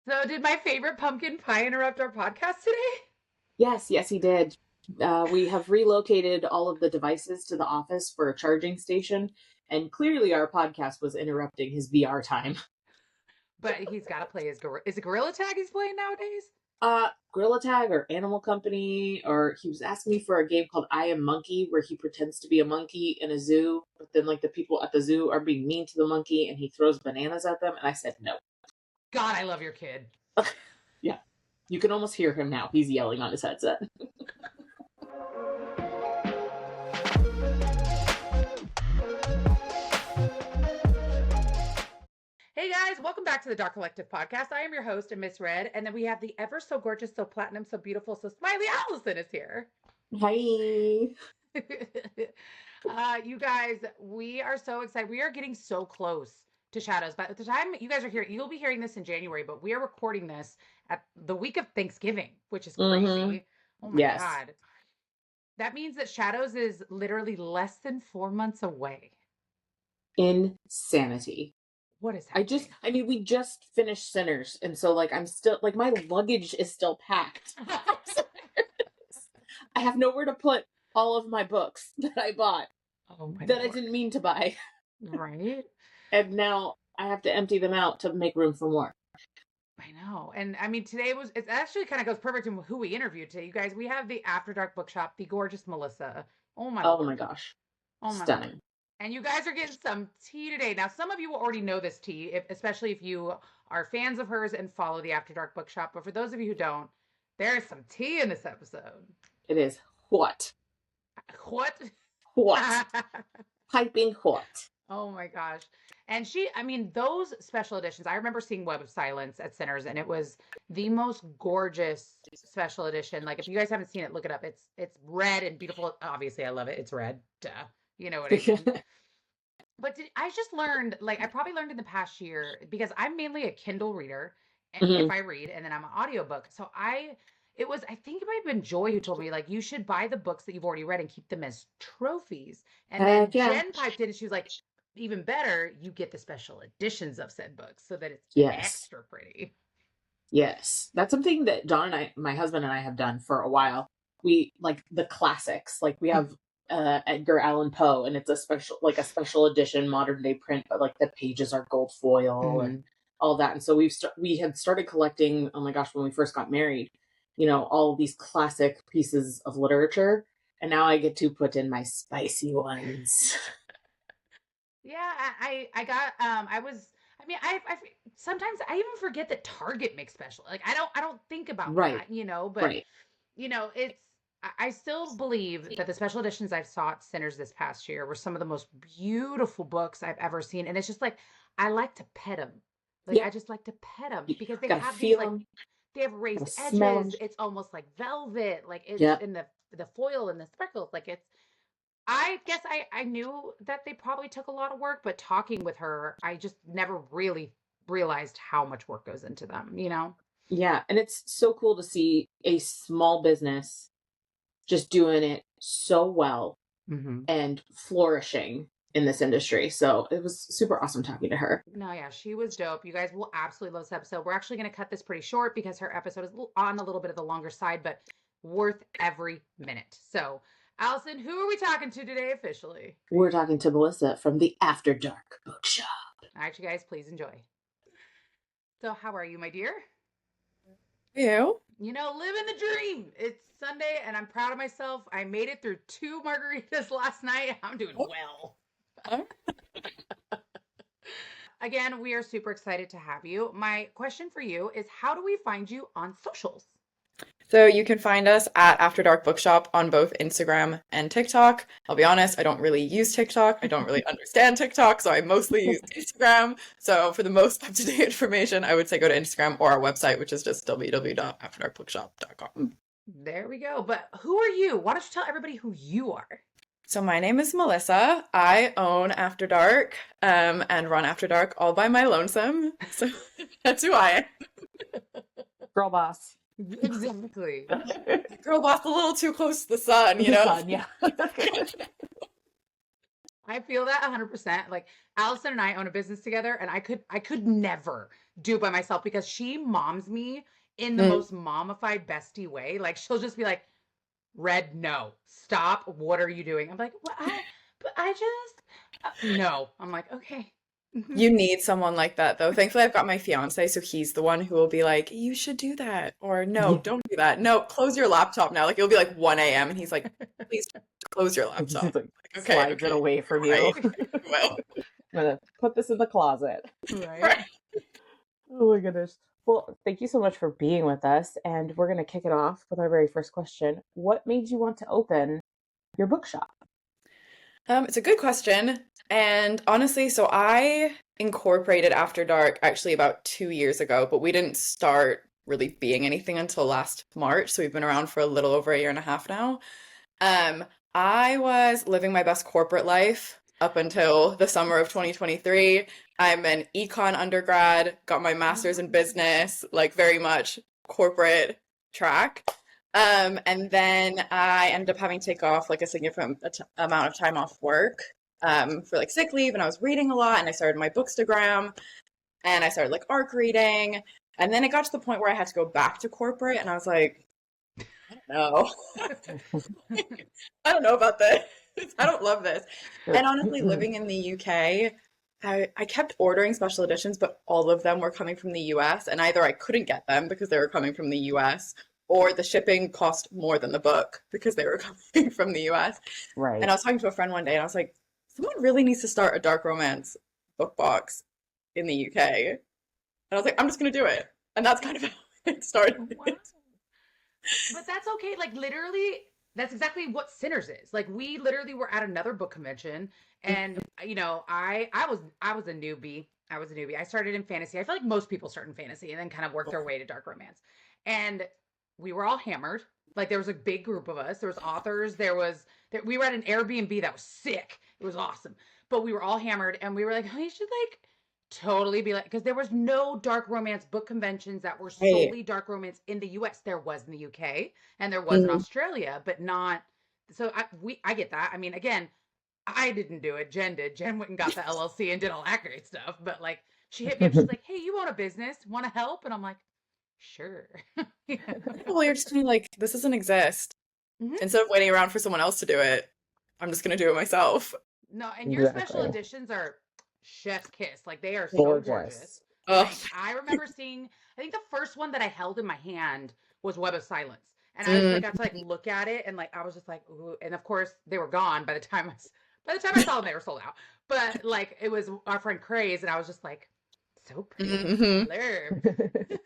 So, did my favorite pumpkin pie interrupt our podcast today? Yes, yes, he did. We have relocated all of the devices to the office for a charging station, and clearly our podcast was interrupting his VR time. But he's got to play his gorilla. Is it Gorilla Tag he's playing nowadays? Gorilla Tag or Animal Company, or he was asking me for a game called I Am Monkey, where he pretends to be a monkey in a zoo, but then like the people at the zoo are being mean to the monkey, and he throws bananas at them, and I said no. God, I love your kid. Yeah, you can almost hear him now. He's yelling on his headset. Hey guys, welcome back to the Dark Collective podcast. I am your host, Miss Red, and then we have the ever so gorgeous, so platinum, so beautiful, so smiley Allison is here. Hi. You guys, we are so excited. We are getting so close to Shadows. By the time you guys are here, you'll be hearing this in January, but we are recording this at the week of Thanksgiving, which is Mm-hmm. crazy. Oh my Yes. God. That means that Shadows is literally less than 4 months away. Insanity. What is happening? We just finished Sinners, and so like I'm still like my luggage is still packed. I have nowhere to put all of my books that I bought Oh my that I Lord. didn't mean to buy, Right? and now I have to empty them out to make room for more. I know. And I mean, it actually kind of goes perfect in who we interviewed today. You guys, we have the After Dark Bookshop, the gorgeous Melissa. Oh my Oh my Lord. gosh, Oh my Lord. stunning. And you guys are getting some tea today. Now, some of you will already know this tea, especially if you are fans of hers and follow the After Dark Bookshop. But for those of you who don't, there is some tea in this episode. It is hot, What? hot, piping hot. Oh my gosh. And those special editions, I remember seeing Web of Silence at Sinners, and it was the most gorgeous special edition. Like if you guys haven't seen it, look it up. It's red and beautiful. Obviously, I love it. It's red. Duh. You know what I mean? But I just learned, like I probably learned in the past year because I'm mainly a Kindle reader if Mhm. I read, and then I'm an audiobook. So I think it might have been Joy who told me like you should buy the books that you've already read and keep them as trophies. And then Heck yeah. Jen piped in and she was like, even better, you get the special editions of said books so that it's Yes. extra pretty. Yes. That's something that John and I, my husband and I have done for a while. We like the classics. Like we have Edgar Allan Poe, and it's a special edition modern day print, but like the pages are gold foil Mm-hmm. and all that. And so we had started collecting, oh my gosh, when we first got married, all these classic pieces of literature, and now I get to put in my spicy ones. Yeah, I got I was I mean I sometimes I even forget that Target makes special. Like I don't think about Right. that, but Right. it's I still believe that the special editions I've saw at Sinners this past year were some of the most beautiful books I've ever seen. And it's just like I like to pet them. Like I Yep. just like to pet them You because they gotta have these feel like them, they have gotta raised smell them. edges. It's almost like velvet. Like it's Yep. in the foil and the sparkles. Like it's I guess I knew that they probably took a lot of work, but talking with her, I just never really realized how much work goes into them? Yeah, and it's so cool to see a small business just doing it so well Mm-hmm. and flourishing in this industry. So it was super awesome talking to her. No, yeah, she was dope. You guys will absolutely love this episode. We're actually going to cut this pretty short because her episode is on a little bit of the longer side, but worth every minute. So, Allison, who are we talking to today officially? We're talking to Melissa from the After Dark Bookshop. All right, you guys, please enjoy. So, how are you, my dear? You? Living the dream. It's Sunday and I'm proud of myself. I made it through 2 margaritas last night. I'm doing well. Again, we are super excited to have you. My question for you is how do we find you on socials? So you can find us at After Dark Bookshop on both Instagram and TikTok. I'll be honest, I don't really use TikTok. I don't really understand TikTok, so I mostly use Instagram. So for the most up-to-date information, I would say go to Instagram or our website, which is just www.afterdarkbookshop.com. There we go. But who are you? Why don't you tell everybody who you are? So my name is Melissa. I own After Dark and run After Dark all by my lonesome. So that's who I am. Girl boss. Exactly. Girl boss a little too close to the sun, The sun, yeah. I feel that 100%. Like Allison and I own a business together and I could never do by myself because she moms me in the Mm. most momified bestie way. Like she'll just be like, Red, no, stop. What are you doing? I'm like, well, I just, no. I'm like, okay. You need someone like that, though. Thankfully, I've got my fiance, so he's the one who will be like, "You should do that," or "No, don't do that. No, close your laptop now." Like it'll be like 1 a.m. and he's like, "Please close your Just laptop." like Like, slides it away from you. right. Well, I'm gonna put this in the closet. Right. right. Oh my goodness. Well, thank you so much for being with us. And we're gonna kick it off with our very first question. What made you want to open your bookshop? It's a good question. And honestly, so I incorporated After Dark actually about 2 years ago, but we didn't start really being anything until last March. So we've been around for a little over a year and a half now. Um, I was living my best corporate life up until the summer of 2023. I'm an econ undergrad, got my master's in business, like very much corporate track. And then I ended up having to take off like a significant amount of time off work for like sick leave, and I was reading a lot, and I started my Bookstagram, and I started like ARC reading, and then it got to the point where I had to go back to corporate, and I was like, I don't know. I don't know about this. I don't love this. And honestly, living in the UK, I kept ordering special editions, but all of them were coming from the US, and either I couldn't get them because they were coming from the US, or the shipping cost more than the book because they were coming from the US. Right. And I was talking to a friend one day, and I was like, someone really needs to start a dark romance book box in the UK. And I was like, I'm just going to do it. And that's kind of how it started. Wow. But that's okay. Like literally, that's exactly what Sinners is. Like we literally were at another book convention, and you know, I was a newbie. I was a newbie. I started in fantasy. I feel like most people start in fantasy and then kind of work their way to dark romance. And we were all hammered. Like there was a big group of us. There was authors. We were at an Airbnb that was sick. It was awesome. But we were all hammered, and we were like, oh, you should like totally be like, because there was no dark romance book conventions that were Right. solely dark romance in the US. There was in the UK and there was in Australia, but not. So I get that. I mean, again, I didn't do it. Jen did. Jen went and got the LLC and did all that great stuff. But like, she hit me up. She's like, "Hey, you own a business? Want to help?" And I'm like, "Sure." Yeah. Well, you're just gonna like, this doesn't exist. Mhm. Instead of waiting around for someone else to do it, I'm just gonna do it myself. No, and your special Exactly. editions are chef's kiss. Like they are so Gorgeous. gorgeous. Ugh. Like I remember seeing, I think the first one that I held in my hand was Web of Silence. And I just like got to like look at it and like I was just like, ooh. And of course they were gone by the time I saw them, they were sold out. But like it was our friend Craze, and I was just like, so pretty. Mhm. Blurb.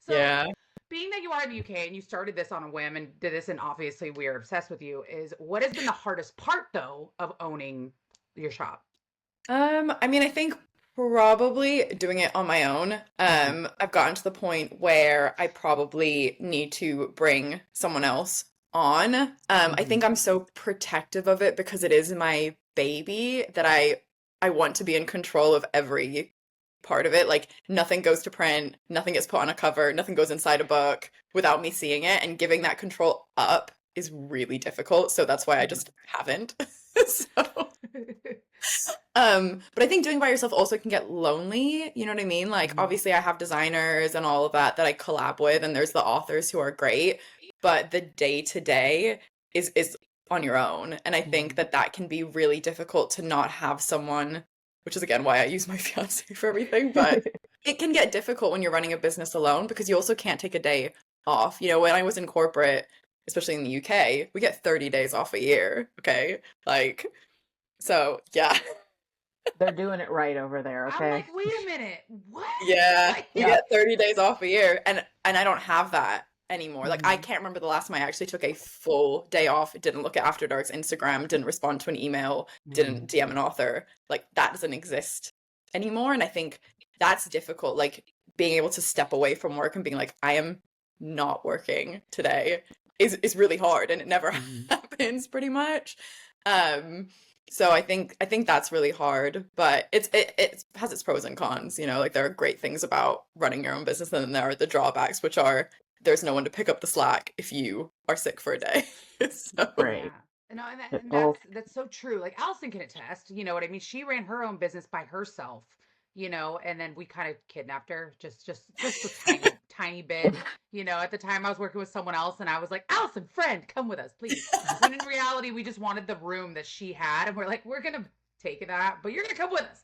So Yeah. being that you are in the UK and you started this on a whim and did this, and obviously we're obsessed with you, is what has been the hardest part though of owning your shop? I mean, I think probably doing it on my own. I've gotten to the point where I probably need to bring someone else on. I think I'm so protective of it because it is my baby that I want to be in control of every part of it. Like nothing goes to print, nothing gets put on a cover, nothing goes inside a book without me seeing it, and giving that control up is really difficult. So that's why I just haven't. So but I think doing by yourself also can get lonely, you know what I mean? Like obviously I have designers and all of that that I collab with, and there's the authors who are great, but the day to day is on your own. And I think that that can be really difficult to not have someone, which is again why I use my fiance for everything, but it can get difficult when you're running a business alone because you also can't take a day off. You know, when I was in corporate, especially in the UK, we get 30 days off a year, okay? Like so yeah. They're doing it right over there, I'm okay? like, wait a minute, what? Yeah, Like, we get 30 days off a year, and I don't have that anymore. Like I Mhm. can't remember the last time I actually took a full day off, didn't look at After Dark's Instagram, didn't respond to an email, didn't DM an author. Like that doesn't exist anymore, and I think that's difficult. Like being able to step away from work and being like, I am not working today is really hard, and it never happens pretty much. So I think that's really hard, but it has its pros and cons, you know, like there are great things about running your own business, and then there are the drawbacks, which are there's no one to pick up the slack if you are sick for a day. So Right. yeah. No, and, and Oh, that's so true. Like Allison can attest, you know what I mean? She ran her own business by herself you know, and then we kind of kidnapped her, just a tiny, tiny bit. You know, at the time I was working with someone else and I was like, Allison, friend, come with us, please. When in reality, we just wanted the room that she had. And we're like, we're going to take that, but you're going to come with us.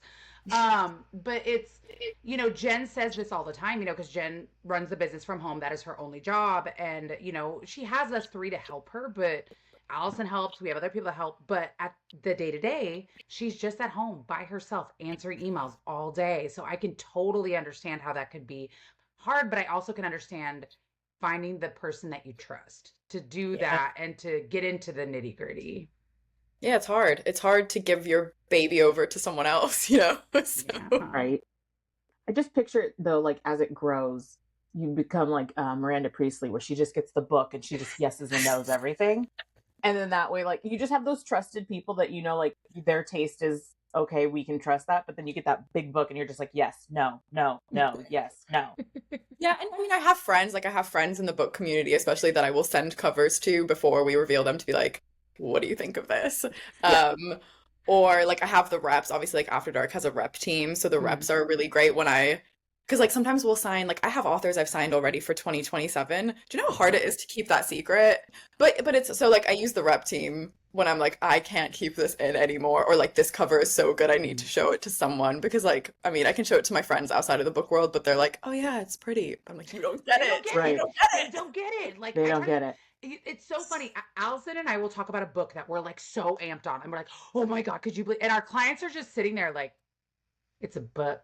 But it's, you know, Jen says this all the time, you know, because Jen runs the business from home. That is her only job. And, you know, she has us three to help her, but Allison helps. We have other people that help. But at the day to day, she's just at home by herself answering emails all day. So I can totally understand how that could be hard, but I also can understand finding the person that you trust to do Yeah. that and to get into the nitty gritty. Yeah, it's hard. It's hard to give your baby over to someone else, you know? So, Yeah. Right. I just picture it though, like as it grows, you become like Miranda Priestley, where she just gets the book and she just yeses and knows everything. And then that way, like you just have those trusted people that you know, like their taste is okay, we can trust that. But then you get that big book and you're just like, yes, no, no, no, yes, no. yeah, and I mean, I have friends in the book community, especially that I will send covers to before we reveal them to be like, what do you think of this? Yeah. Or like I have the reps, obviously like After Dark has a rep team, so the reps are really great because like sometimes we'll sign, like I have authors I've signed already for 2027. Do you know how hard it is to keep that secret? But it's so like I use the rep team when I'm like I can't keep this in anymore, or like this cover is so good I need to show it to someone, because like I mean I can show it to my friends outside of the book world, but they're like, oh yeah, it's pretty. I'm like, you don't get They don't it. get Right. it. You don't get They it. don't get it. Like They I don't try get to. it. It's so funny. Allison and I will talk about a book that we're like so amped on, and we're like, "Oh my god, could you believe?" And our clients are just sitting there like, "It's a book."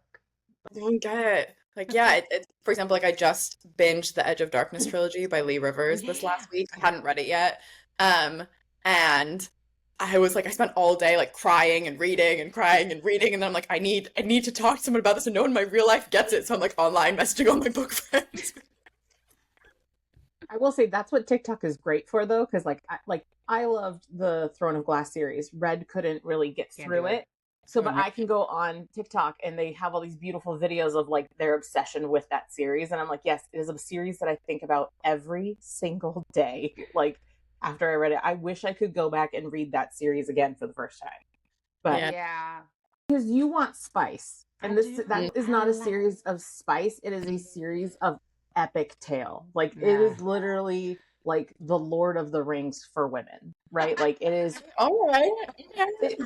I don't get it. Like, yeah, for example, like I just binged the Edge of Darkness trilogy by Lee Rivers this Yeah. last week. I hadn't read it yet. And I was like, I spent all day like crying and reading and crying and reading, and then I'm like, I need to talk to someone about this, and no one in my real life gets it. So I'm like online messaging all my book friends. I will say that's what TikTok is great for though, because I loved the Throne of Glass series. Red couldn't really get Can't through do it. it. So, but I can go on TikTok and they have all these beautiful videos of like their obsession with that series. And I'm like, yes, it is a series that I think about every single day. Like after I read it, I wish I could go back and read that series again for the first time. But Yeah. Yeah. because you want spice. I And this do. that is I not a love- series of spice. It is a series of epic tale. Like it Yeah. is literally like the Lord of the Rings for women, right? Like it is All right. Okay.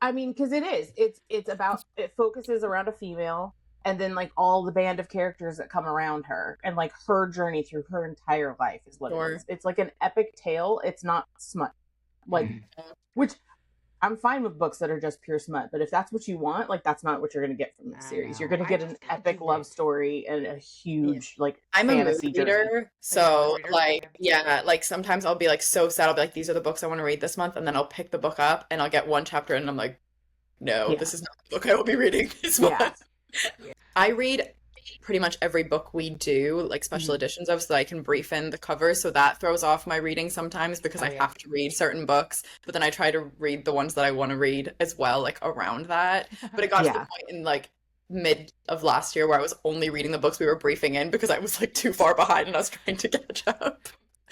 I mean, because it is. It's about it focuses around a female, and then like all the band of characters that come around her, and like her journey through her entire life is what Sure. it is. It's like an epic tale. It's not smut, like which I'm fine with books that are just pure smut. But if that's what you want, like that's not what you're gonna get from this I series. You're know. gonna I get an just gotta epic do love it. story and a huge like I'm a mood fantasy journey. reader, so reader? like Okay. yeah, like sometimes I'll be like so sad. I'll be like, these are the books I want to read this month, and then I'll pick the book up and I'll get one chapter and I'm like, no, Yeah. this is not the book I will be reading this Yeah. month. I read pretty much every book we do, like special editions of, so that I can brief in the covers. So that throws off my reading sometimes because Oh, I yeah. have to read certain books, but then I try to read the ones that I want to read as well, like around that. But it got to Yeah. the point in like mid of last year where I was only reading the books we were briefing in because I was like too far behind and I was trying to catch up.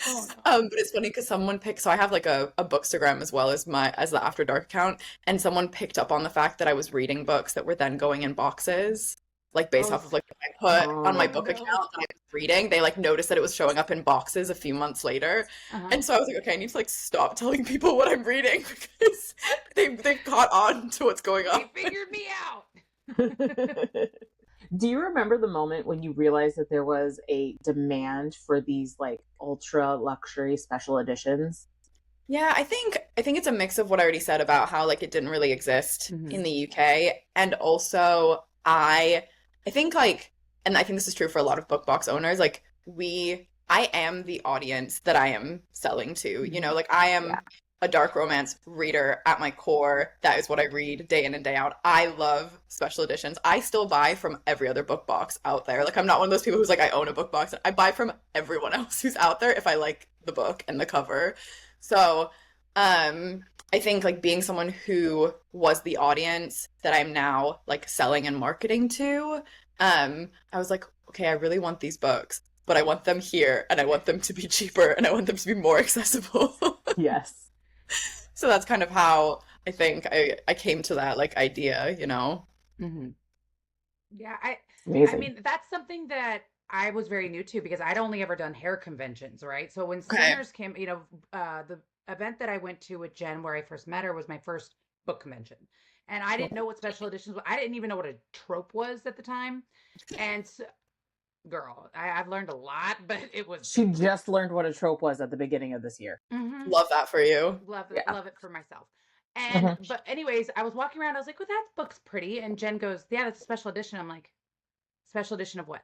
Oh, no. But it's funny because someone picked, so I have like a bookstagram as well as the After Dark account, and someone picked up on the fact that I was reading books that were then going in boxes, like based Oh, off of like what I put on my Oh. book no. account that I was reading. They like noticed that it was showing up in boxes a few months later, Uh-huh. and so I was like, okay, I need to like stop telling people what I'm reading because they've caught on to what's going on. They figured me out. Do you remember the moment when you realized that there was a demand for these like ultra luxury special editions? Yeah, I think it's a mix of what I already said about how like it didn't really exist Mhm. in the UK, and also I think like, and I think this is true for a lot of book box owners, like I am the audience that I am selling to, you know, like I am Yeah. a dark romance reader at my core. That is what I read day in and day out. I love special editions. I still buy from every other book box out there. Like I'm not one of those people who's like, I own a book box. I buy from everyone else who's out there if I like the book and the cover. So, I think like being someone who was the audience that I'm now like selling and marketing to, I was like, okay, I really want these books, but I want them here and I want them to be cheaper and I want them to be more accessible. Yes. So that's kind of how I think I came to that like idea, you know? Mm-hmm. Yeah, I Amazing. mean that's something that I was very new to because I'd only ever done hair conventions, right? So when Okay. Sinners came, the event that I went to with Jen where I first met her was my first book convention. And I didn't know what special editions were. I didn't even know what a trope was at the time. And so, girl, I've learned a lot, but it was She just learned what a trope was at the beginning of this year. mm-hmm, Love that for you. Yeah. love it for myself. And Mhm. but anyways, I was walking around, I was like, well, that book's pretty. And Jen goes, yeah, that's a special edition. I'm like, special edition of what?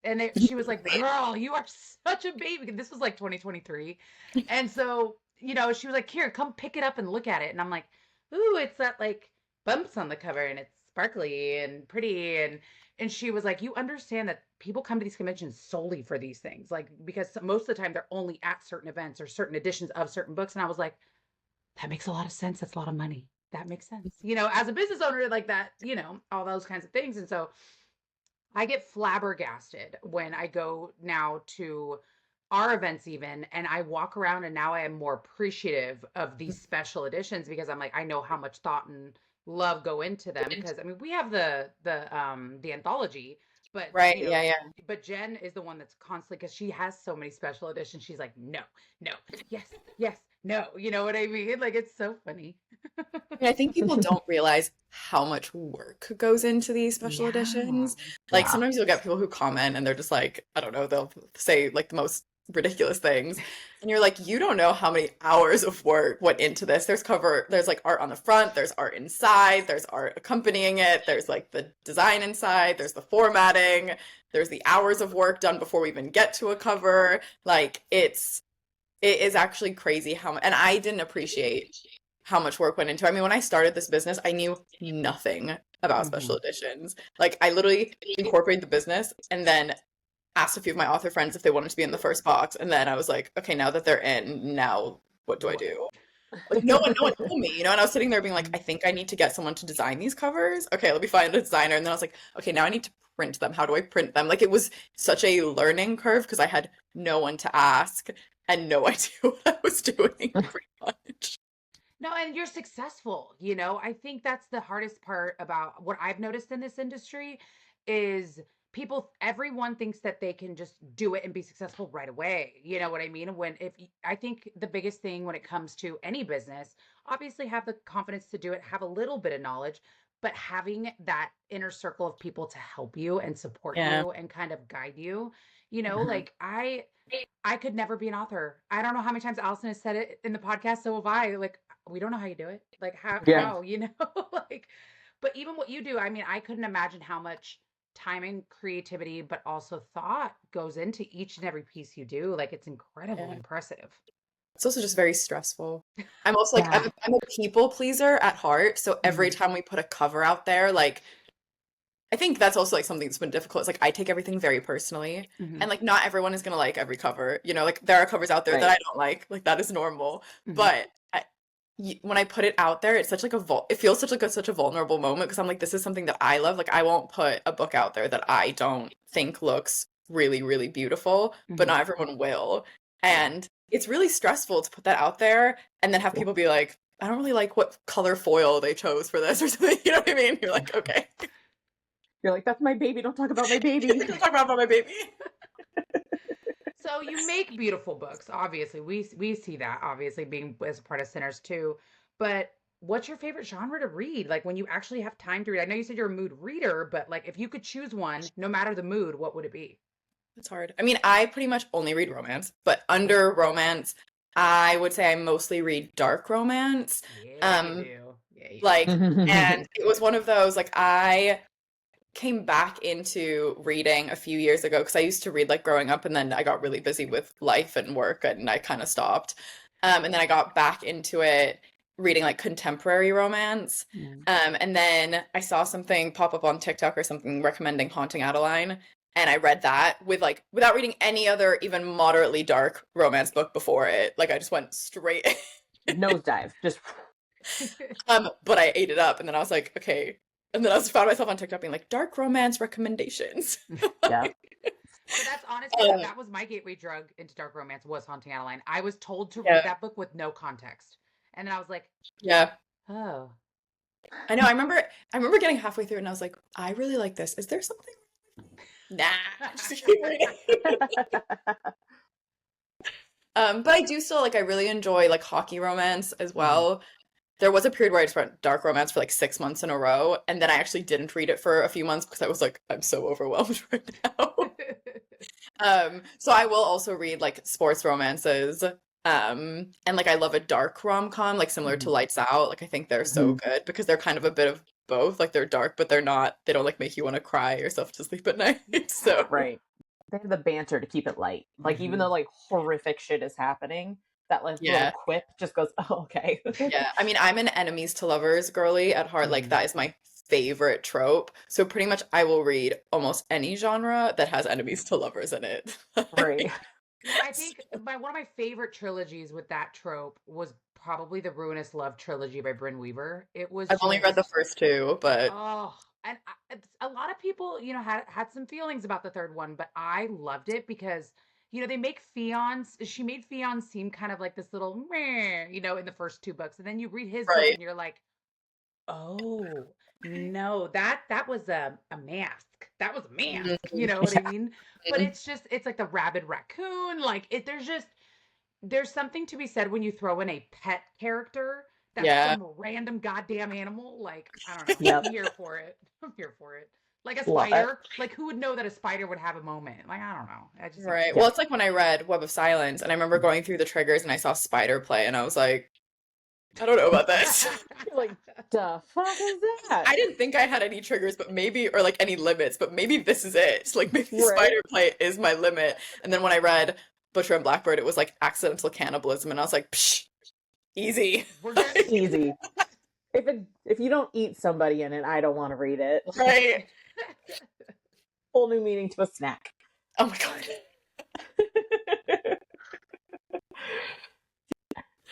And she was like, girl, you are such a baby. This was like 2023. And so, she was like, here, come pick it up and look at it. And I'm like, ooh, it's that like bumps on the cover and it's sparkly and pretty. And she was like, you understand that people come to these conventions solely for these things. Like, because most of the time they're only at certain events or certain editions of certain books. And I was like, that makes a lot of sense. That's a lot of money. That makes sense. As a business owner, like that, all those kinds of things. And so I get flabbergasted when I go now to our events even and I walk around and now I am more appreciative of these special editions because I'm like I know how much thought and love go into them because I mean we have the anthology but Right. Yeah. Yeah. but Jen is the one that's constantly because she has so many special editions she's like no no yes yes no you know what I mean like it's so funny. I think people don't realize how much work goes into these special Yeah. editions. Like Yeah. sometimes you'll get people who comment and they're just like, I don't know, they'll say like the most ridiculous things. And you're like, you don't know how many hours of work went into this. There's like art on the front, there's art inside, there's art accompanying it, there's like the design inside, there's the formatting, there's the hours of work done before we even get to a cover. Like it is actually crazy and I didn't appreciate how much work went into it. I mean, when I started this business, I knew nothing about special Mhm. editions. Like, I literally incorporated the business and then asked a few of my author friends if they wanted to be in the first box. And then I was like, okay, now that they're in, now what do I do? Like, no one told me, and I was sitting there being like, I think I need to get someone to design these covers. Okay, let me find a designer. And then I was like, okay, now I need to print them. How do I print them? Like, it was such a learning curve because I had no one to ask and no idea what I was doing, pretty much. No, and you're successful, I think that's the hardest part about what I've noticed in this industry is everyone thinks that they can just do it and be successful right away. You know what I mean? I think the biggest thing when it comes to any business, obviously have the confidence to do it, have a little bit of knowledge, but having that inner circle of people to help you and support Yeah. you and kind of guide you, Mhm. like I could never be an author. I don't know how many times Allison has said it in the podcast. So have I. Like, we don't know how you do it. Like, Yeah. like, but even what you do, I mean, I couldn't imagine how much time and creativity, but also thought goes into each and every piece you do. Like, it's incredibly Yeah. impressive. It's also just very stressful. I'm also like, Yeah. I'm a people pleaser at heart. So every Mhm. time we put a cover out there, like, I think that's also like something that's been difficult. It's like I take everything very personally. Mhm. And like not everyone is gonna like every cover. Like there are covers out there that Right. I don't like that is normal. Mhm. But when I put it out there, it's such like it feels such a vulnerable moment because I'm like, this is something that I love. Like I won't put a book out there that I don't think looks really, really beautiful, but Mhm. not everyone will. Yeah. And it's really stressful to put that out there and then have Yeah. people be like, I don't really like what color foil they chose for this or something. You know what I mean? You're like, okay. You're like, that's my baby. Don't talk about my baby. Don't talk about my baby. So you make beautiful books, obviously. We see that obviously being as a part of Sinners too. But what's your favorite genre to read? Like when you actually have time to read. I know you said you're a mood reader, but like if you could choose one, no matter the mood, what would it be? It's hard. I mean, I pretty much only read romance, but under romance, I would say I mostly read dark romance. Yeah, you Um, do. Yeah, you do. like, and it was one of those, like, I came back into reading a few years ago because I used to read like growing up and then I got really busy with life and work and I kind of stopped. And then I got back into it reading like contemporary romance. Mm. And then I saw something pop up on TikTok or something recommending Haunting Adeline. And I read that with like without reading any other even moderately dark romance book before it. Like I just went straight Nosedive. Just but I ate it up and then I was like, okay. And then I was found myself on TikTok being like dark romance recommendations. yeah. But that's honestly Um, that was my gateway drug into dark romance was Haunting Adeline. I was told to read yeah, that book with no context. And then I was like, yeah. "Oh. I know. I remember getting halfway through and I was like, I really like this. Is there something? Nah, just keep reading. But I do still like. I really enjoy like hockey romance as well. There was a period where I just read dark romance for like 6 months in a row, and then I actually didn't read it for a few months because I was like, I'm so overwhelmed right now. So I will also read like sports romances. And like I love a dark rom-com, like similar to Lights Out. Like I think they're so good because they're kind of a bit of both. Like they're dark, but they don't like make you want to cry yourself to sleep at night. So Right. They have the banter to keep it light. Like even though like horrific shit is happening, that like little yeah. quip just goes, oh, okay. Yeah. I mean, I'm an enemies to lovers girly at heart. Like that is my favorite trope. So pretty much I will read almost any genre that has enemies to lovers in it. Right. I think one of my favorite trilogies with that trope was probably the Ruinous Love trilogy by Brynne Weaver. It was I've only read the just first two, but oh, and a lot of people, had some feelings about the third one, but I loved it because they make Fionn. She made Fionn seem kind of like this little meh, in the first two books, and then you read his book right. and you're like, oh no, that was a mask. That was a mask. You know what I mean? But it's like the rabid raccoon. Like there's something to be said when you throw in a pet character that's Yeah. some random goddamn animal. Like, I don't know. Yep. I'm here for it. I'm here for it. Like a Love it. spider. Like who would know that a spider would have a moment? Like, I don't know. I just Right. Well, it's like when I read Web of Silence and I remember going through the triggers and I saw spider play and I was like, I don't know about this. You're like, the fuck is that? I didn't think I had any triggers, but maybe, or like any limits, but maybe this is it. Like maybe Right. spider play is my limit. And then when I read Butcher and Blackbird, it was like accidental cannibalism, and I was like, psh, easy. We're good. Easy. If you don't eat somebody in it, I don't want to read it. Right. Whole new meaning to a snack. Oh my god.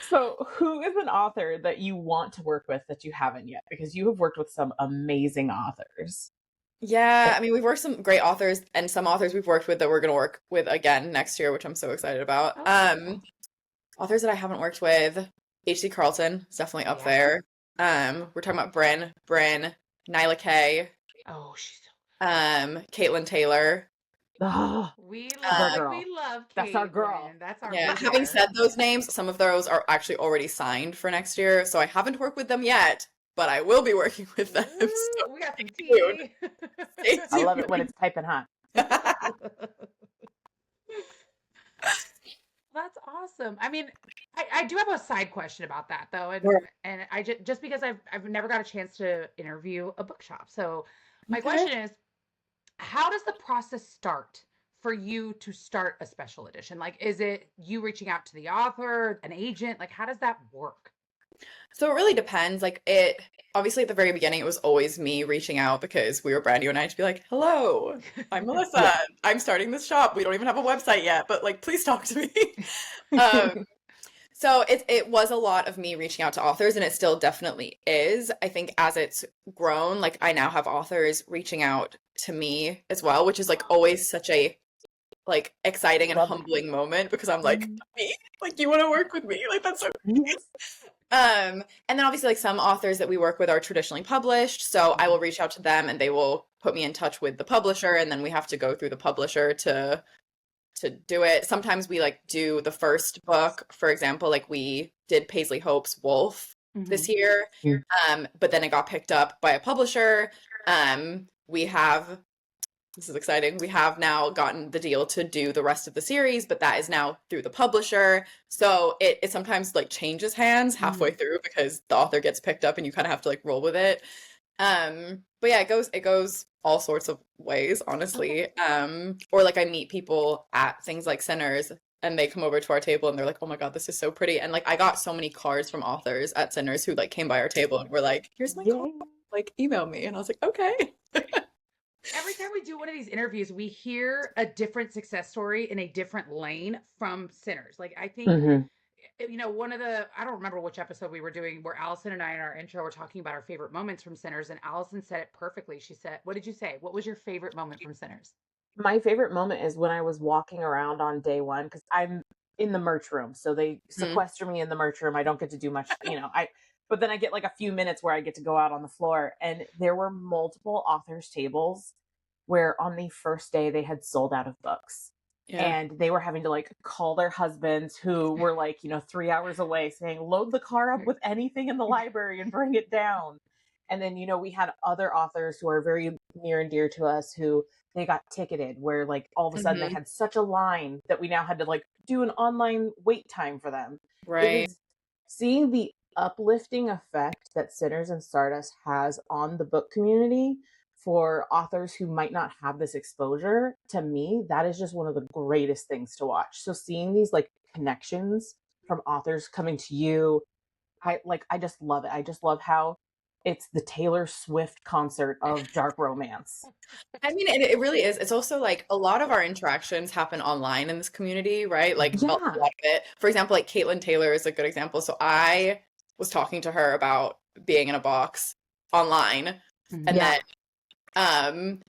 So, who is an author that you want to work with that you haven't yet? Because you have worked with some amazing authors. Yeah, I mean, we've worked with some great authors and some authors we've worked with that we're going to work with again next year, which I'm so excited about. Oh. Authors that I haven't worked with, H.C. Carlton is definitely up there. We're talking about Brynne, Nyla Kay. Oh, she's Caitlin Taylor. Oh, we girl. love That's our girl. That's our Yeah, girl. having said those names, some of those are actually already signed for next year, so I haven't worked with them yet, but I will be working with them. So we got some stay tea. tuned. I love it when it's piping hot. That's awesome. I mean, I do have a side question about that though, and Sure. and I just because I've never got a chance to interview a bookshop. So my Okay. question is, how does the process start for you to start a special edition? Like, is it you reaching out to the author, an agent? Like, how does that work? So it really depends. Like it obviously at the very beginning it was always me reaching out because we were brand new and I had to be like, hello, I'm Melissa. I'm starting this shop. We don't even have a website yet, but like please talk to me. So it was a lot of me reaching out to authors and it still definitely is. I think as it's grown, like I now have authors reaching out to me as well, which is like always such a like exciting and humbling moment because I'm like, me? Like you want to work with me? Like that's so and then obviously like some authors that we work with are traditionally published, so I will reach out to them and they will put me in touch with the publisher and then we have to go through the publisher to do it. Sometimes we like do the first book, for example, like we did Paisley Hope's Wolf this year, but then it got picked up by a publisher. We have This is exciting. We have now gotten the deal to do the rest of the series, but that is now through the publisher. So it sometimes like changes hands halfway through because the author gets picked up and you kind of have to like roll with it. But yeah, it goes all sorts of ways, honestly. Or like I meet people at things like Sinners and they come over to our table and they're like, oh my God, this is so pretty. And like I got so many cards from authors at Sinners who like came by our table and were like, here's my card, like email me. And I was like, okay. Every time we do one of these interviews, we hear a different success story in a different lane from Sinners. Like I think, one of I don't remember which episode we were doing where Allison and I in our intro were talking about our favorite moments from Sinners, and Allison said it perfectly. She said, what did you say? What was your favorite moment from Sinners? My favorite moment is when I was walking around on day one because I'm in the merch room. So they sequester me in the merch room. I don't get to do much, But then I get like a few minutes where I get to go out on the floor. And there were multiple authors' tables where on the first day they had sold out of books. Yeah. And they were having to like call their husbands who were like, 3 hours away saying, load the car up with anything in the library and bring it down. And then, we had other authors who are very near and dear to us who they got ticketed where like all of a sudden they had such a line that we now had to like do an online wait time for them. Right. It was seeing the uplifting effect that Sinners and Stardust has on the book community for authors who might not have this exposure. To me, that is just one of the greatest things to watch. So seeing these like connections from authors coming to you, I just love it. I just love how it's the Taylor Swift concert of dark romance. I mean, it really is. It's also like a lot of our interactions happen online in this community, right? Like a lot of it. For example, like Caitlin Taylor is a good example. So I was talking to her about being in a box online, and then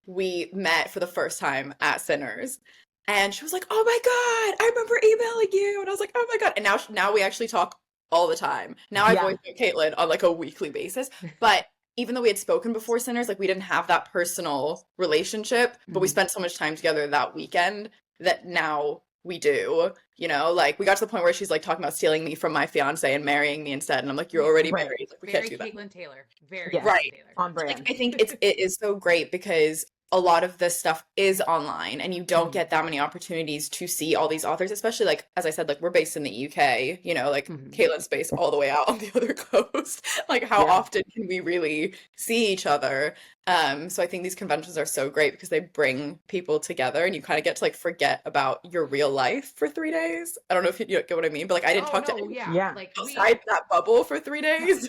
we met for the first time at Sinners. And she was like, "Oh my God, I remember emailing you." And I was like, "Oh my God." And now we actually talk all the time. Now I voice note Caitlin on like a weekly basis. But even though we had spoken before Sinners, like we didn't have that personal relationship, but we spent so much time together that weekend that now we do, like we got to the point where she's like talking about stealing me from my fiance and marrying me instead. And I'm like, you're already married. Like, we can't do that. Caitlin Taylor. Very right. Taylor. On brand. Like, I think it is so great because a lot of this stuff is online and you don't get that many opportunities to see all these authors, especially like, as I said, like we're based in the UK, like Caitlin's based all the way out on the other coast. Like how often can we really see each other? So I think these conventions are so great because they bring people together and you kind of get to like forget about your real life for 3 days. I don't know if you get what I mean, but like I didn't talk to anyone like outside that bubble for 3 days.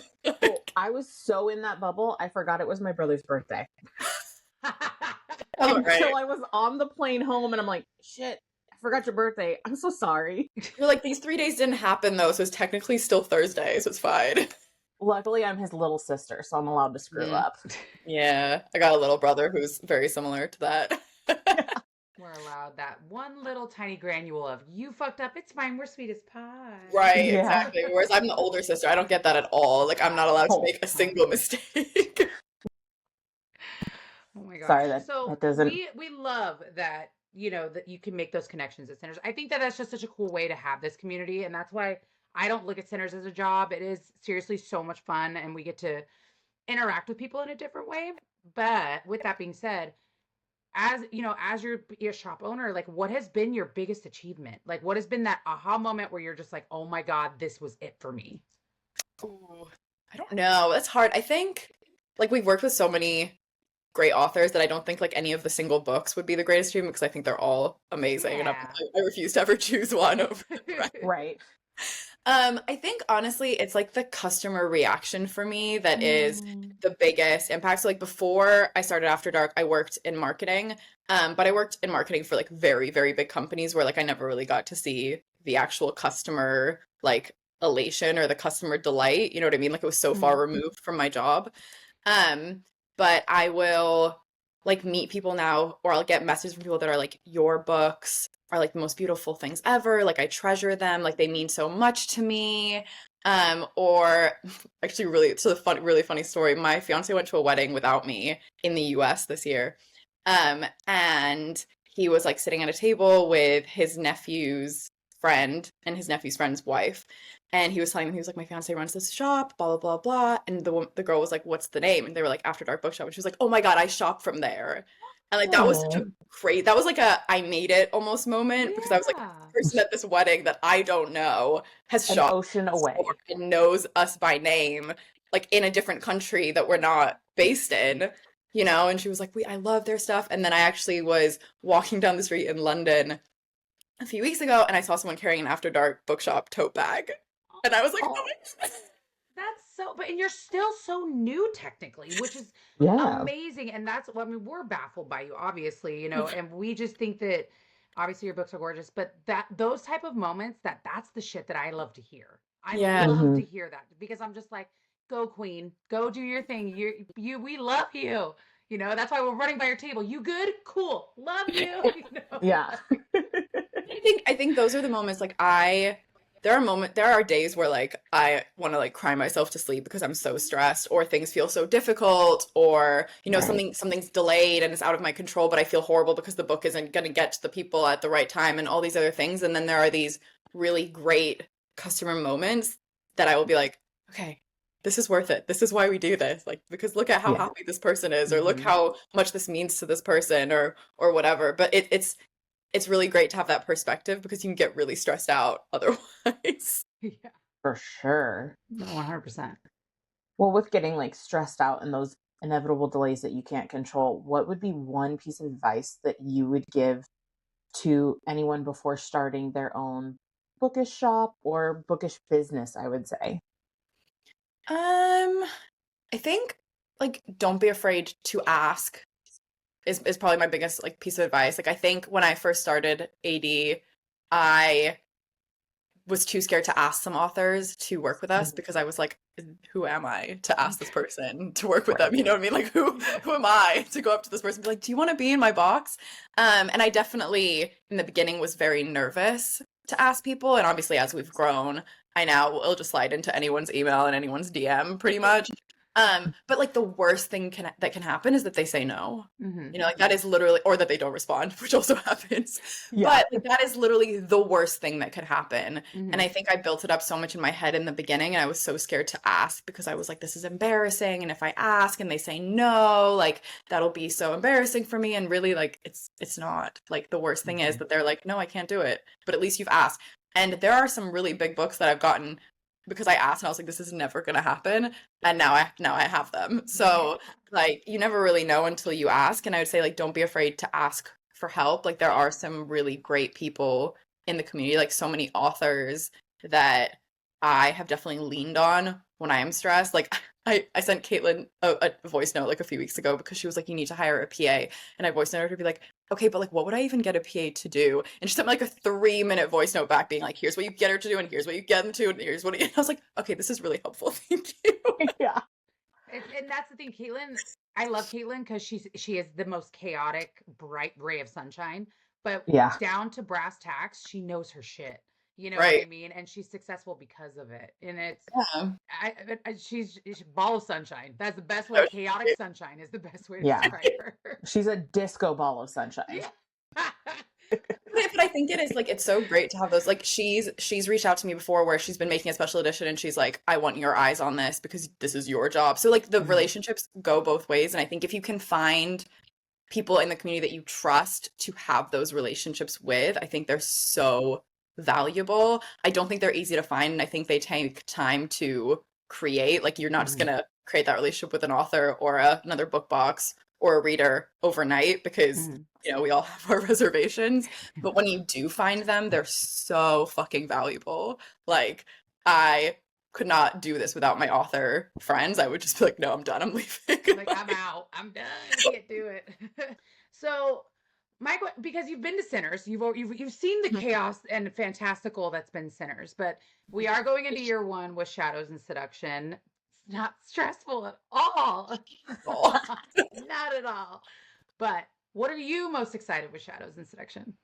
I was so in that bubble, I forgot it was my brother's birthday. Right. Until I was on the plane home and I'm like, shit, I forgot your birthday. I'm so sorry. You're like, these 3 days didn't happen though, so it's technically still Thursday, so it's fine. Luckily, I'm his little sister, so I'm allowed to screw up. Yeah, I got a little brother who's very similar to that. We're allowed that one little tiny granule of, you fucked up, it's fine, we're sweet as pie. Right, exactly. Whereas I'm the older sister, I don't get that at all. Like, I'm not allowed to make a single mistake. Oh my god. Sorry, that doesn't... We love that, that you can make those connections at Sinners. I think that that's just such a cool way to have this community, and that's why I don't look at Sinners as a job. It is seriously so much fun, and we get to interact with people in a different way. But with that being said, as as your shop owner, like what has been your biggest achievement? Like what has been that aha moment where you're just like, oh my god, this was it for me? Ooh, I don't know. That's hard. I think like we've worked with so many great authors that I don't think like any of the single books would be the greatest achievement because I think they're all amazing and I refuse to ever choose one over the rest. Right. I think honestly it's like the customer reaction for me that is the biggest impact. So like before I started After Dark, I worked in marketing, but I worked in marketing for like very, very big companies where like I never really got to see the actual customer like elation or the customer delight. You know what I mean? Like it was so far removed from my job. But I will like meet people now, or I'll get messages from people that are like, your books are like the most beautiful things ever. Like I treasure them. Like they mean so much to me. Or actually it's a really funny story. My fiance went to a wedding without me in the US this year. And he was like sitting at a table with his nephew's friend and his nephew's friend's wife. And he was telling them, he was like, my fiance runs this shop, blah, blah, blah, blah. And the girl was like, what's the name? And they were like, After Dark Bookshop. And she was like, oh my God, I shop from there. And like, that was such a great, that was like a, I made it almost moment because I was like, the person at this wedding that I don't know has shopped ocean away and knows us by name, like in a different country that we're not based in, and she was like, I love their stuff. And then I actually was walking down the street in London a few weeks ago and I saw someone carrying an After Dark Bookshop tote bag. And I was like, oh my God. That's and you're still so new technically, which is amazing. And that's what we're baffled by you, obviously, and we just think that obviously your books are gorgeous, but those type of moments, that's the shit that I love to hear. I love to hear that because I'm just like, go queen, go do your thing. We love you. That's why we're running by your table. You good? Cool. Love you. Yeah. I think those are the moments like I there are days where like I want to like cry myself to sleep because I'm so stressed, or things feel so difficult, or something's delayed and it's out of my control, but I feel horrible because the book isn't going to get to the people at the right time and all these other things. And then there are these really great customer moments that I will be like, okay, this is worth it. This is why we do this. Like, because look at how happy this person is, or look how much this means to this person, or whatever. But it's really great to have that perspective, because you can get really stressed out otherwise. Yeah, For sure. 100%. Well, with getting like stressed out and those inevitable delays that you can't control, what would be one piece of advice that you would give to anyone before starting their own bookish shop or bookish business, I would say? I think like don't be afraid to ask is probably my biggest like piece of advice. Like I think when I first started AD, I was too scared to ask some authors to work with us, because I was like, who am I to ask this person to work with them? You know what I mean? Like who am I to go up to this person and be like, do you want to be in my box? And I definitely in the beginning was very nervous to ask people, and obviously as we've grown, I now will just slide into anyone's email and anyone's DM pretty much. But like the worst thing that can happen is that they say no. You know, like that is literally, or that they don't respond, which also happens. But like, that is literally the worst thing that could happen. And I think I built it up so much in my head in the beginning, and I was so scared to ask because I was like, this is embarrassing, and if I ask and they say no, like that'll be so embarrassing for me. And really, like it's not. Like the worst thing is that they're like, no, I can't do it. But at least you've asked. And there are some really big books that I've gotten because I asked and I was like, this is never gonna happen. And now I have them. So like you never really know until you ask. And I would say like don't be afraid to ask for help. Like there are some really great people in the community, like so many authors that I have definitely leaned on when I am stressed. Like I sent Caitlin a voice note like a few weeks ago because she was like, you need to hire a PA. And I voice noted her to be like, okay, but like what would I even get a PA to do? And she sent me like a 3-minute voice note back being like, here's what you get her to do, and here's what you get them to, and here's what and I was like, okay, this is really helpful. Thank you. Yeah. And that's the thing, Caitlin. I love Caitlin because she is the most chaotic, bright ray of sunshine. But down to brass tacks, she knows her shit. You know what I mean? And she's successful because of it. And it's she's a ball of sunshine. That's the best way. Chaotic sunshine is the best way to describe her. She's a disco ball of sunshine. Yeah. But I think it is like it's so great to have those. Like she's reached out to me before where she's been making a special edition and she's like, I want your eyes on this because this is your job. So like the relationships go both ways. And I think if you can find people in the community that you trust to have those relationships with, I think they're so valuable. I don't think they're easy to find, and I think they take time to create. Like you're not just gonna create that relationship with an author or another book box or a reader overnight, because you know we all have our reservations. But when you do find them, they're so fucking valuable. Like I could not do this without my author friends. I would just be like, no, I'm done, I'm leaving. Like I'm out, I'm done, I can't do it. So Mike, because you've been to Sinners, you've seen the chaos and fantastical that's been Sinners, but we are going into year 1 with Shadows and Seduction. It's not stressful at all. Not at all. But what are you most excited with Shadows and Seduction?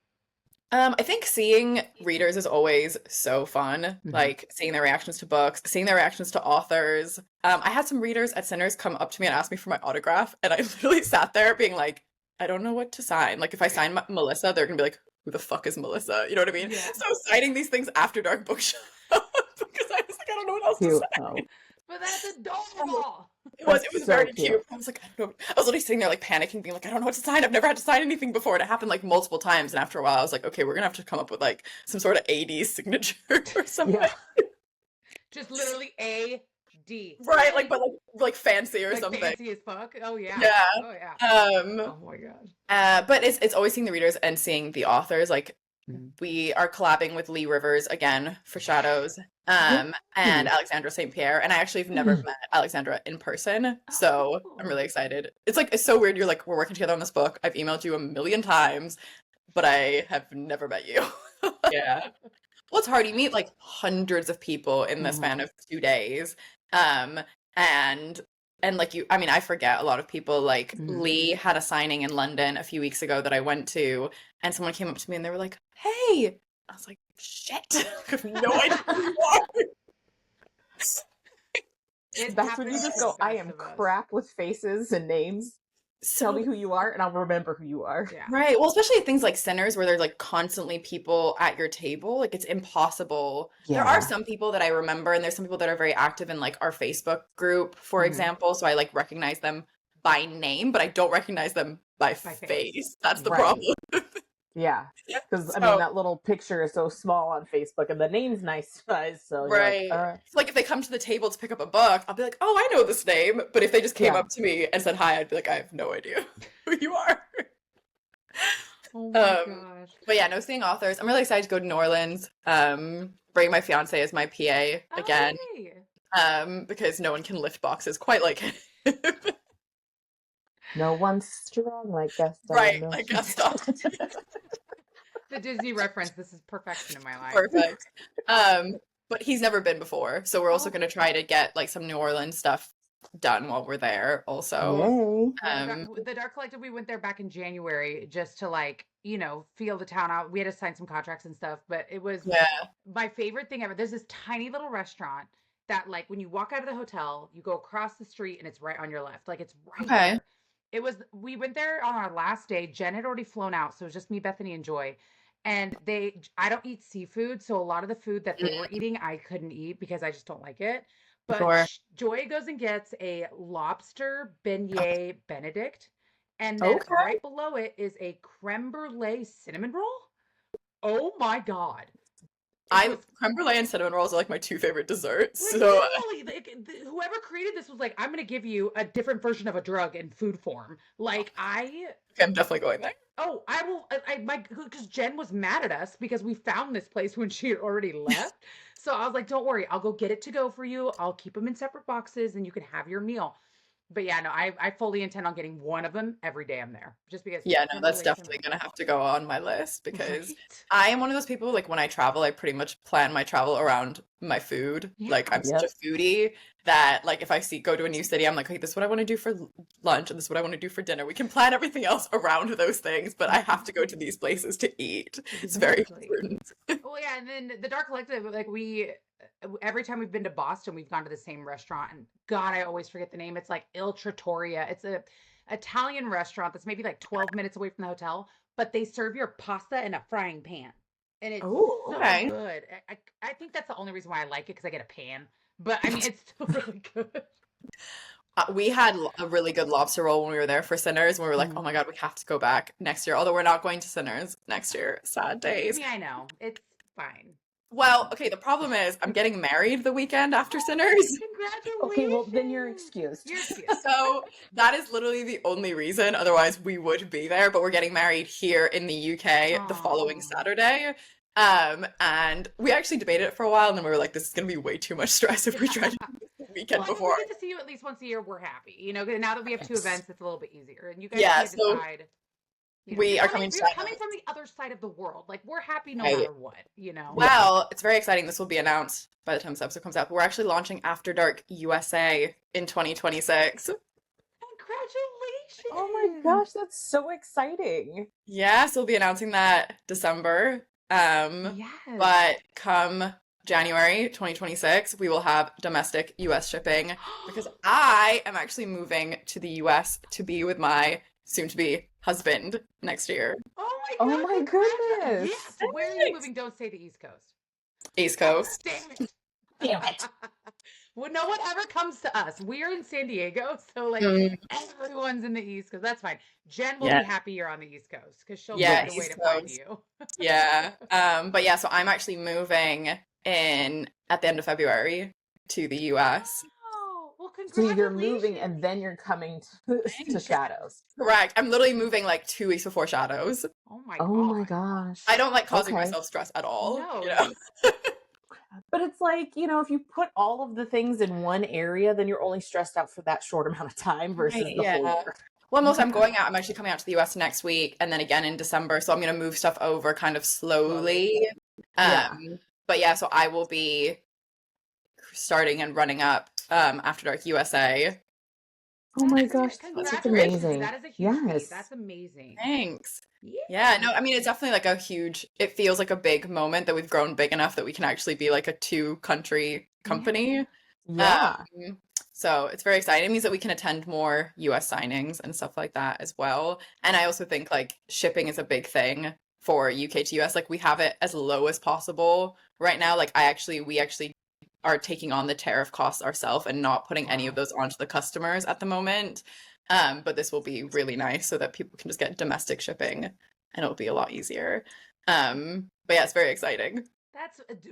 I think seeing readers is always so fun. Like seeing their reactions to books, seeing their reactions to authors. I had some readers at Sinners come up to me and ask me for my autograph, and I literally sat there being like, I don't know what to sign. Like if I sign Melissa, they're gonna be like, who the fuck is Melissa? You know what I mean? Yeah. So signing these things after Dark Bookshop because I was like, I don't know what else to sign. But that's adorable. It was so very cute. I was like, I don't know. I was literally sitting there like panicking, being like, I don't know what to sign. I've never had to sign anything before. And it happened like multiple times. And after a while, I was like, okay, we're gonna have to come up with like some sort of AD signature or something. Yeah. Just literally AD. Right, but like fancy or like something. Fancy as fuck. Oh yeah. Yeah. Oh yeah. Oh my god. But it's always seeing the readers and seeing the authors. Like we are collabing with Lee Rivers again for Shadows. And Alexandra St. Pierre. And I actually have never met Alexandra in person. So I'm really excited. It's so weird. You're like, we're working together on this book. I've emailed you 1,000,000 times, but I have never met you. Yeah. Well, it's hard. You meet like hundreds of people in the span of 2 days. And like I forget a lot of people. Like Lee had a signing in London a few weeks ago that I went to, and someone came up to me and they were like, hey, I was like, shit. I have no idea who you are. That's when you just go, I am crap with faces and names. Tell me who you are, and I'll remember who you are. Yeah. Right. Well, especially things like Sinners where there's like constantly people at your table. Like it's impossible. There are some people that I remember, and there's some people that are very active in like our Facebook group, for example. So I like recognize them by name, but I don't recognize them by face. That's the problem. Yeah. Because, I mean, that little picture is so small on Facebook, and the name's nice size. So right. So, like, if they come to the table to pick up a book, I'll be like, oh, I know this name. But if they just came up to me and said hi, I'd be like, I have no idea who you are. Oh my gosh. But yeah, no, seeing authors. I'm really excited to go to New Orleans. Bring my fiance as my PA again. Because no one can lift boxes quite like him. No one's strong like Gaston. Right, like Gaston. The Disney reference. This is perfection in my life. Perfect. But he's never been before, so we're also going to try to get like some New Orleans stuff done while we're there. Also, the Dark Collective. We went there back in January just to like feel the town out. We had to sign some contracts and stuff, but it was my favorite thing ever. There's this tiny little restaurant that like when you walk out of the hotel, you go across the street and it's right on your left. Like it's right there. We went there on our last day. Jen had already flown out, so it was just me, Bethany, and Joy. And I don't eat seafood, so a lot of the food that they were eating, I couldn't eat because I just don't like it. But Joy goes and gets a lobster beignet Benedict, and then right below it is a creme brulee cinnamon roll. Oh my god! Creme brulee and cinnamon rolls are like my two favorite desserts. Like, so whoever created this was like, I'm gonna give you a different version of a drug in food form. Like I'm definitely going there. Oh, I will. Because Jen was mad at us because we found this place when she had already left. So I was like, "Don't worry, I'll go get it to go for you. I'll keep them in separate boxes, and you can have your meal." But yeah, no, I fully intend on getting one of them every day I'm there, just because. Yeah, no, that's definitely gonna have to go on my list because I am one of those people, like when I travel, I pretty much plan my travel around my food. Like I'm such a foodie that like if I go to a new city, I'm like, okay, this is what I want to do for lunch and this is what I want to do for dinner. We can plan everything else around those things, but I have to go to these places to eat. It's very important. Well, yeah, and then the Dark Collective, like every time we've been to Boston, we've gone to the same restaurant, and God, I always forget the name. It's like Il Trattoria. It's a Italian restaurant that's maybe like 12 minutes away from the hotel, but they serve your pasta in a frying pan, and it's so good. I think that's the only reason why I like it because I get a pan, but I mean it's still really good. We had a really good lobster roll when we were there for Sinners, and we were like, oh my god, we have to go back next year. Although we're not going to Sinners next year. Sad days. Yeah, I know. It's fine. Well, okay, the problem is I'm getting married the weekend after Sinners. Congratulations. Okay, well, then you're excused. So that is literally the only reason. Otherwise, we would be there, but we're getting married here in the UK the following Saturday. And we actually debated it for a while, and then we were like, this is going to be way too much stress if we try to do this the weekend before. We get to see you at least once a year, we're happy. Now that we have two events, it's a little bit easier. And you guys can decide. We are coming from the other side of the world. Like we're happy no matter what, Well, it's very exciting. This will be announced by the time this episode comes out. We're actually launching After Dark USA in 2026. Congratulations! Oh my gosh, that's so exciting. Yes, we'll be announcing that December. But come January 2026, we will have domestic US shipping because I am actually moving to the US to be with my soon-to-be husband next year. Oh my goodness! Yes. Where are you moving? Don't say the East Coast. East Coast. Damn it. Well, no one ever comes to us. We're in San Diego, so like everyone's in the East Coast. That's fine. Jen will be happy you're on the East Coast because she'll find a way to find you. But yeah, so I'm actually moving in at the end of February to the US. Well, so you're moving and then you're coming to Shadows. Correct. I'm literally moving like 2 weeks before Shadows. Oh my gosh. I don't like causing myself stress at all. No. But it's like, if you put all of the things in one area, then you're only stressed out for that short amount of time versus the whole year. Well, most I'm actually coming out to the US next week and then again in December. So I'm going to move stuff over kind of slowly. But yeah, so I will be starting and running up After Dark USA Oh my gosh, that's amazing. That is a huge feat. That's amazing. Thanks. Yeah. No, I mean, it's definitely like it feels like a big moment that we've grown big enough that we can actually be like a 2-country company. Yeah. So it's very exciting. It means that we can attend more US signings and stuff like that as well. And I also think like shipping is a big thing for UK to US. Like we have it as low as possible right now. Like we actually are taking on the tariff costs ourselves and not putting any of those onto the customers at the moment. But this will be really nice so that people can just get domestic shipping and it'll be a lot easier. But yeah, it's very exciting.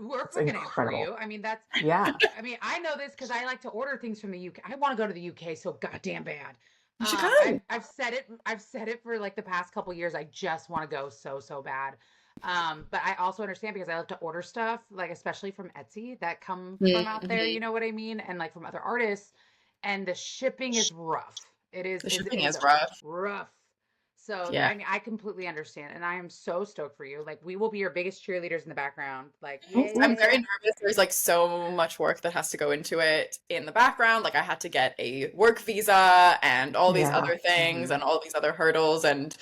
We're freaking it for you. I mean, I mean, I know this because I like to order things from the UK. I want to go to the UK so goddamn bad. You should go. I've said it for like the past couple years. I just want to go so bad. But I also understand because I love to order stuff, like especially from Etsy that come from out there, you know what I mean? And like from other artists. And the shipping is rough. The shipping is rough. Rough. So yeah. I mean, I completely understand, and I am so stoked for you. Like, we will be your biggest cheerleaders in the background. Like, I'm very nervous. There's like so much work that has to go into it in the background. Like, I had to get a work visa and all these other things and all these other hurdles and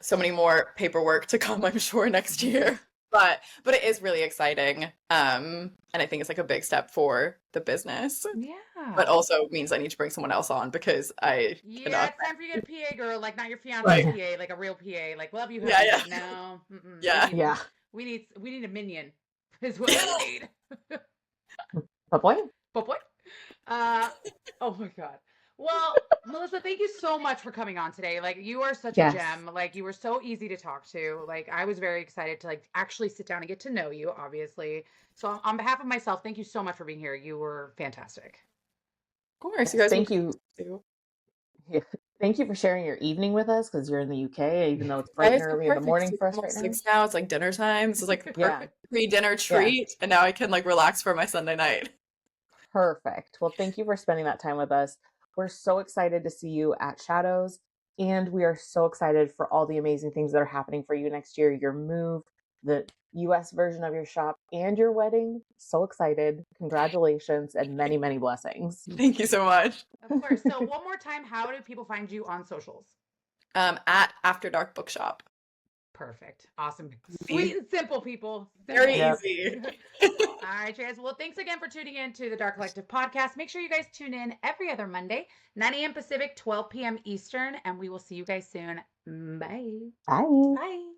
so many more paperwork to come, I'm sure, next year. But it is really exciting. And I think it's like a big step for the business. Yeah. But also means I need to bring someone else on because it's time for you to get a PA girl, like not your fiance's PA, like a real PA. Like, love you, honey. Yeah. No. Yeah. We need a minion. Is what we need. Boy. Oh my God. Well, Melissa, thank you so much for coming on today. Like, you are such a gem. Like, you were so easy to talk to. Like, I was very excited to like actually sit down and get to know you, obviously. So on behalf of myself, thank you so much for being here. You were fantastic. Of course, you guys. Thank you. Yeah. Thank you for sharing your evening with us because you're in the UK, even though it's bright and early in the morning for us right now. 6 now. It's like dinner time. This is like a perfect pre-dinner treat, and now I can like relax for my Sunday night. Perfect. Well, thank you for spending that time with us. We're so excited to see you at Shadows, and we are so excited for all the amazing things that are happening for you next year. Your move, the US version of your shop, and your wedding. So excited. Congratulations and many, many blessings. Thank you so much. Of course. So one more time, how do people find you on socials? At After Dark Bookshop. Perfect. Awesome. Sweet and simple, people. Very easy. All right, guys. Well, thanks again for tuning in to the Dark Collective podcast. Make sure you guys tune in every other Monday, 9 a.m. Pacific, 12 p.m. Eastern, and we will see you guys soon. Bye. Bye. Bye.